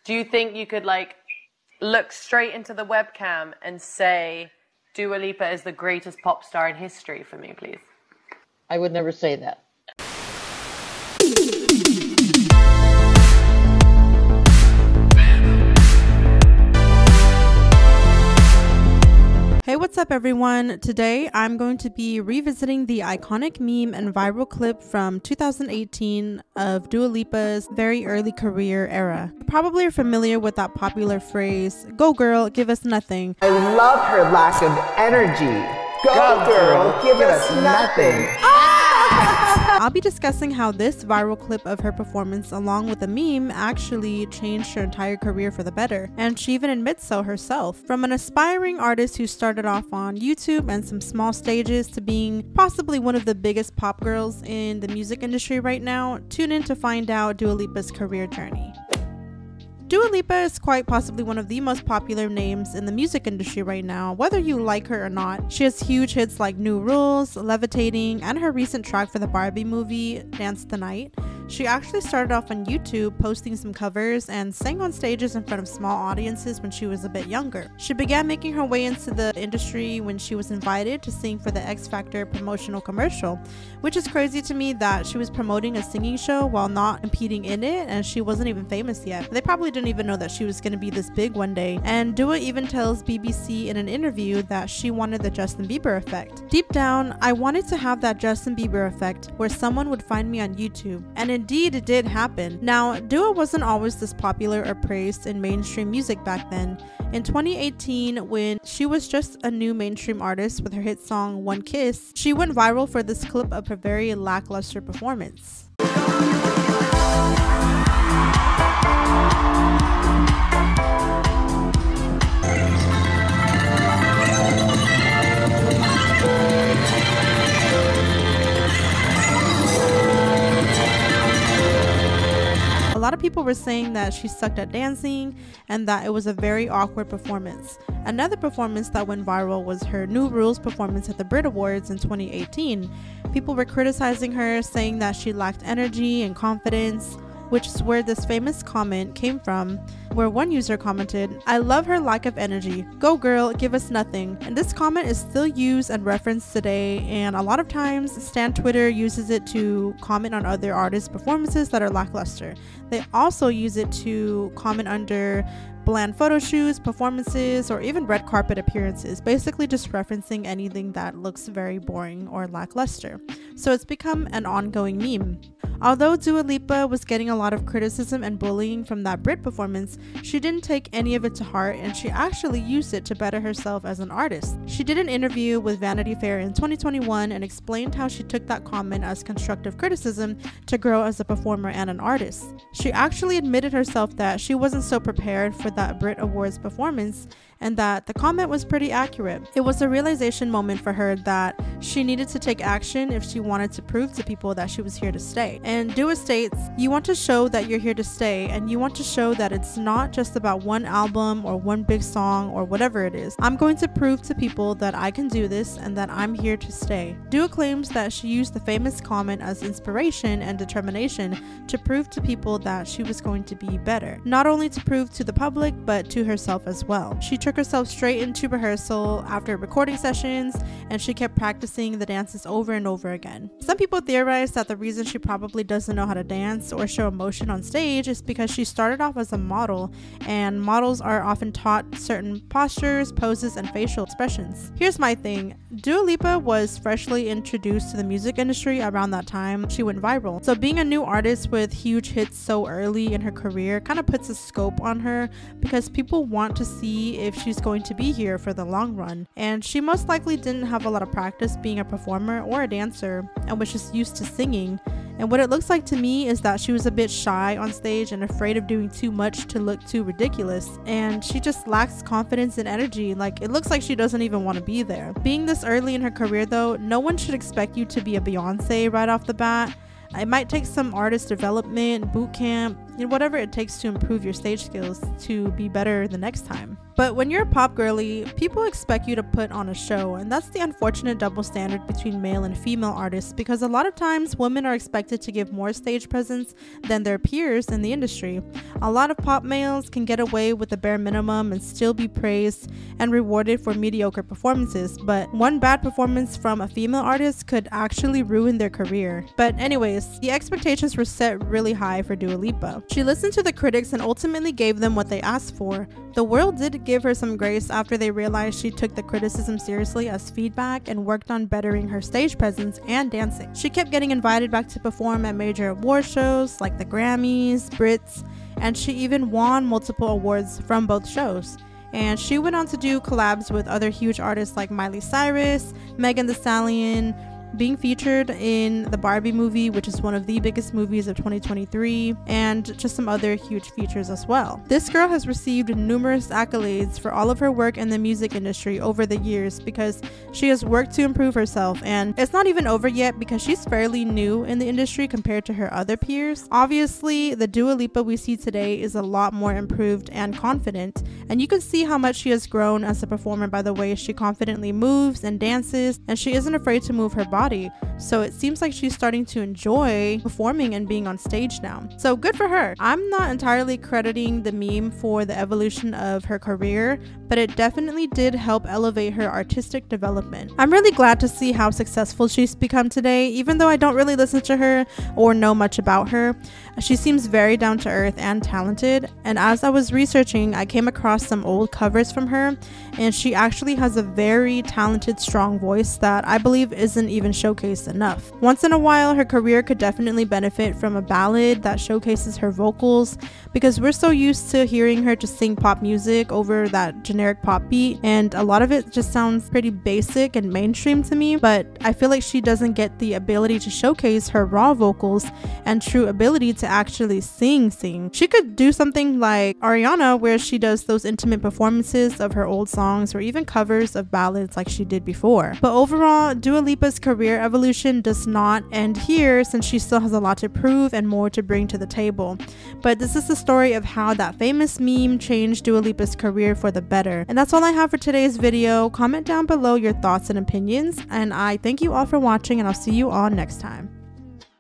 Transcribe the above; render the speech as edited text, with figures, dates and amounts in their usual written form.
Do you think you could like look straight into the webcam and say Dua Lipa is the greatest pop star in history for me, please? I would never say that. Hey, what's up everyone? Today I'm going to be revisiting the iconic meme and viral clip from 2018 of Dua Lipa's very early career era. You probably are familiar with that popular phrase, "Go girl, give us nothing." I love her lack of energy. Go girl, give us nothing. I'll be discussing how this viral clip of her performance along with the meme actually changed her entire career for the better, and she even admits so herself. From an aspiring artist who started off on YouTube and some small stages to being possibly one of the biggest pop girls in the music industry right now, tune in to find out Dua Lipa's career journey. Dua Lipa is quite possibly one of the most popular names in the music industry right now, whether you like her or not. She has huge hits like New Rules, Levitating, and her recent track for the Barbie movie, Dance the Night. She actually started off on YouTube posting some covers and sang on stages in front of small audiences when she was a bit younger. She began making her way into the industry when she was invited to sing for the X Factor promotional commercial, which is crazy to me that she was promoting a singing show while not competing in it, and she wasn't even famous yet. They probably didn't even know that she was going to be this big one day, and Dua even tells BBC in an interview that she wanted the Justin Bieber effect. Deep down, I wanted to have that Justin Bieber effect where someone would find me on YouTube, and indeed it did happen. Now, Dua wasn't always this popular or praised in mainstream music back then. In 2018, when she was just a new mainstream artist with her hit song One Kiss, she went viral for this clip of her very lackluster performance. A lot of people were saying that she sucked at dancing and that it was a very awkward performance. Another performance that went viral was her New Rules performance at the Brit Awards in 2018. People were criticizing her, saying that she lacked energy and confidence, which is where this famous comment came from, where one user commented, "I love her lack of energy. Go girl, give us nothing." And this comment is still used and referenced today, and a lot of times Stan Twitter uses it to comment on other artists' performances that are lackluster. They also use it to comment under bland photo shoots, performances, or even red carpet appearances, basically just referencing anything that looks very boring or lackluster. So it's become an ongoing meme. Although Dua Lipa was getting a lot of criticism and bullying from that Brit performance, she didn't take any of it to heart, and she actually used it to better herself as an artist. She did an interview with Vanity Fair in 2021 and explained how she took that comment as constructive criticism to grow as a performer and an artist. She actually admitted herself that she wasn't so prepared for that Brit Awards performance and that the comment was pretty accurate. It was a realization moment for her that she needed to take action if she wanted to prove to people that she was here to stay. And Dua states, "You want to show that you're here to stay, and you want to show that it's not just about one album or one big song or whatever it is. I'm going to prove to people that I can do this and that I'm here to stay." Dua claims that she used the famous comment as inspiration and determination to prove to people that she was going to be better. Not only to prove to the public, but to herself as well. She took herself straight into rehearsal after recording sessions, and she kept practicing the dances over and over again. Some people theorize that the reason she probably doesn't know how to dance or show emotion on stage is because she started off as a model, and models are often taught certain postures, poses, and facial expressions. Here's my thing. Dua Lipa was freshly introduced to the music industry around that time she went viral. So being a new artist with huge hits so early in her career kind of puts a scope on her, because people want to see if she's going to be here for the long run. And she most likely didn't have a lot of practice being a performer or a dancer and was just used to singing. And what it looks like to me is that she was a bit shy on stage and afraid of doing too much to look too ridiculous. And she just lacks confidence and energy. Like, it looks like she doesn't even want to be there. Being this early in her career though, no one should expect you to be a Beyonce right off the bat. It might take some artist development, boot camp, whatever it takes to improve your stage skills to be better the next time. But when you're a pop girly, people expect you to put on a show, and that's the unfortunate double standard between male and female artists, because a lot of times women are expected to give more stage presence than their peers in the industry. A lot of pop males can get away with the bare minimum and still be praised and rewarded for mediocre performances, but one bad performance from a female artist could actually ruin their career. But anyways, the expectations were set really high for Dua Lipa. She listened to the critics and ultimately gave them what they asked for. The world did give her some grace after they realized she took the criticism seriously as feedback and worked on bettering her stage presence and dancing. She kept getting invited back to perform at major award shows like the Grammys, Brits, and she even won multiple awards from both shows. And she went on to do collabs with other huge artists like Miley Cyrus, Megan Thee Stallion, being featured in the Barbie movie, which is one of the biggest movies of 2023, and just some other huge features as well. This girl has received numerous accolades for all of her work in the music industry over the years because she has worked to improve herself, and it's not even over yet because she's fairly new in the industry compared to her other peers. Obviously, the Dua Lipa we see today is a lot more improved and confident, and you can see how much she has grown as a performer by the way she confidently moves and dances, and she isn't afraid to move her body. So it seems like she's starting to enjoy performing and being on stage now. So good for her. I'm not entirely crediting the meme for the evolution of her career, but it definitely did help elevate her artistic development. I'm really glad to see how successful she's become today, even though I don't really listen to her or know much about her. She seems very down to earth and talented, and as I was researching, I came across some old covers from her, and she actually has a very talented, strong voice that I believe isn't even showcased enough. Once in a while, her career could definitely benefit from a ballad that showcases her vocals, because we're so used to hearing her just sing pop music over that generic pop beat, and a lot of it just sounds pretty basic and mainstream to me, but I feel like she doesn't get the ability to showcase her raw vocals and true ability to actually sing. She could do something like Ariana, where she does those intimate performances of her old songs or even covers of ballads like she did before. But overall, Dua Lipa's career evolution does not end here, since she still has a lot to prove and more to bring to the table. But this is the story of how that famous meme changed Dua Lipa's career for the better. And that's all I have for today's video. Comment down below your thoughts and opinions, and I thank you all for watching, and I'll see you all next time.